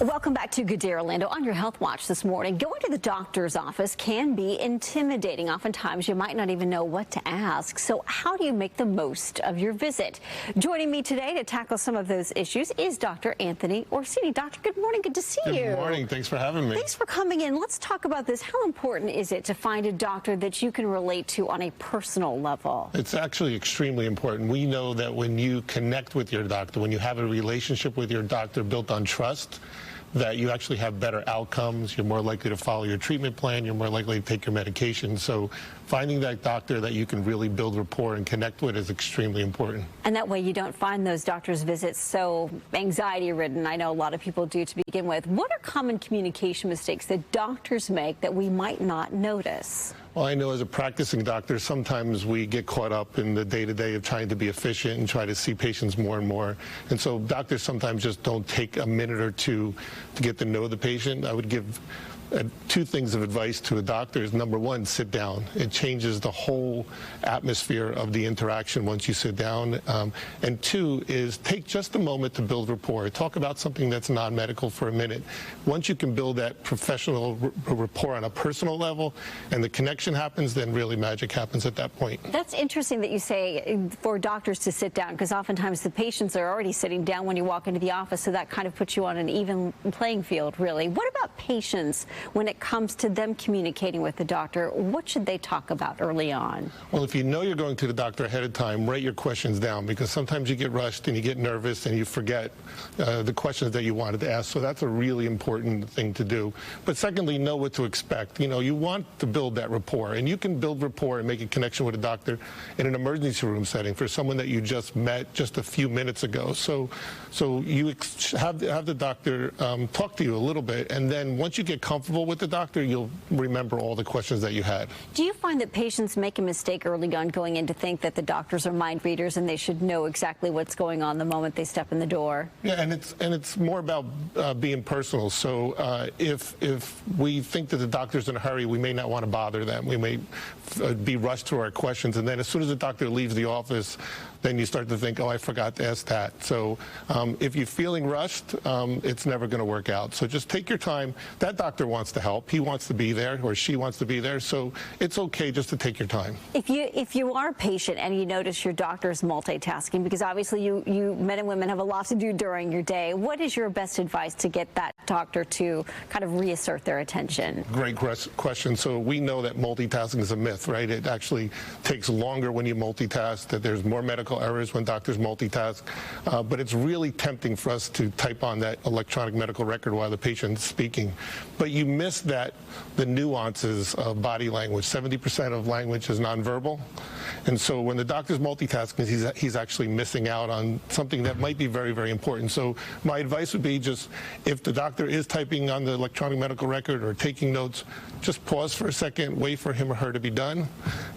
Welcome back to Good Day Orlando. On your Health Watch this morning, going to the doctor's office can be intimidating. Oftentimes, you might not even know what to ask. So how do you make the most of your visit? Joining me today to tackle some of those issues is Dr. Anthony Orsini. Doctor, good morning. Good to see you. Good morning. Thanks for having me. Thanks for coming in. Let's talk about this. How important is it to find a doctor that you can relate to on a personal level? It's actually extremely important. We know that when you connect with your doctor, when you have a relationship with your doctor built on trust, that you actually have better outcomes. You're more likely to follow your treatment plan. You're more likely to take your medication. So finding that doctor that you can really build rapport and connect with is extremely important. And that way you don't find those doctor's visits so anxiety-ridden. I know a lot of people do to begin with. What are common communication mistakes that doctors make that we might not notice? Well, I know as a practicing doctor, sometimes we get caught up in the day-to-day of trying to be efficient and try to see patients more and more. And so doctors sometimes just don't take a minute or two to get to know the patient. I would give two things of advice to a doctor is, number one, sit down. It changes the whole atmosphere of the interaction once you sit down. And two is take just a moment to build rapport. Talk about something that's non-medical for a minute. Once you can build that professional rapport on a personal level and the connection happens, then really magic happens at that point. That's interesting that you say for doctors to sit down, because oftentimes the patients are already sitting down when you walk into the office, so that kind of puts you on an even playing field, really. What about patients? When it comes to them communicating with the doctor, what should they talk about early on? Well, if you know you're going to the doctor ahead of time, write your questions down, because sometimes you get rushed and you get nervous and you forget the questions that you wanted to ask. So that's a really important thing to do. But secondly, know what to expect. You know, you want to build that rapport, and you can build rapport and make a connection with a doctor in an emergency room setting for someone that you just met just a few minutes ago. So you have the doctor talk to you a little bit, and then once you get comfortable with the doctor, you'll remember all the questions that you had. Do you find that patients make a mistake early on going in to think that the doctors are mind readers and they should know exactly what's going on the moment they step in the door? Yeah, and it's more about being personal. So if we think that the doctor's in a hurry, we may not want to bother them. We may be rushed through our questions, and then as soon as the doctor leaves the office, then you start to think, oh, I forgot to ask that. So if you're feeling rushed, it's never going to work out. So just take your time. That doctor wants to help. He wants to be there, or she wants to be there. So it's okay just to take your time. If you are a patient and you notice your doctor is multitasking, because obviously you men and women have a lot to do during your day, what is your best advice to get that doctor to kind of reassert their attention? Great question. So we know that multitasking is a myth, right? It actually takes longer when you multitask, that there's more medical errors when doctors multitask, but it's really tempting for us to type on that electronic medical record while the patient's speaking. But you miss the nuances of body language. 70% of language is nonverbal, and so when the doctor's multitasking, he's actually missing out on something that might be very, very important. So my advice would be, just if the doctor is typing on the electronic medical record or taking notes, just pause for a second, wait for him or her to be done,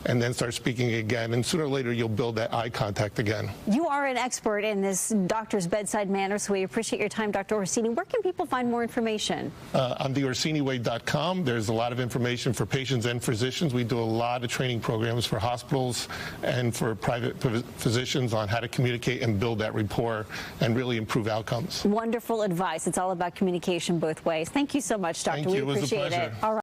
and then start speaking again. And sooner or later, you'll build that eye contact again. You are an expert in this doctor's bedside manner, so we appreciate your time, Dr. Orsini. Where can people find more information? On theorsiniway.com, there's a lot of information for patients and physicians. We do a lot of training programs for hospitals and for private physicians on how to communicate and build that rapport and really improve outcomes. Wonderful advice. It's all about communication both ways. Thank you so much, Doctor. Thank you. We appreciate it. It was a pleasure. All right.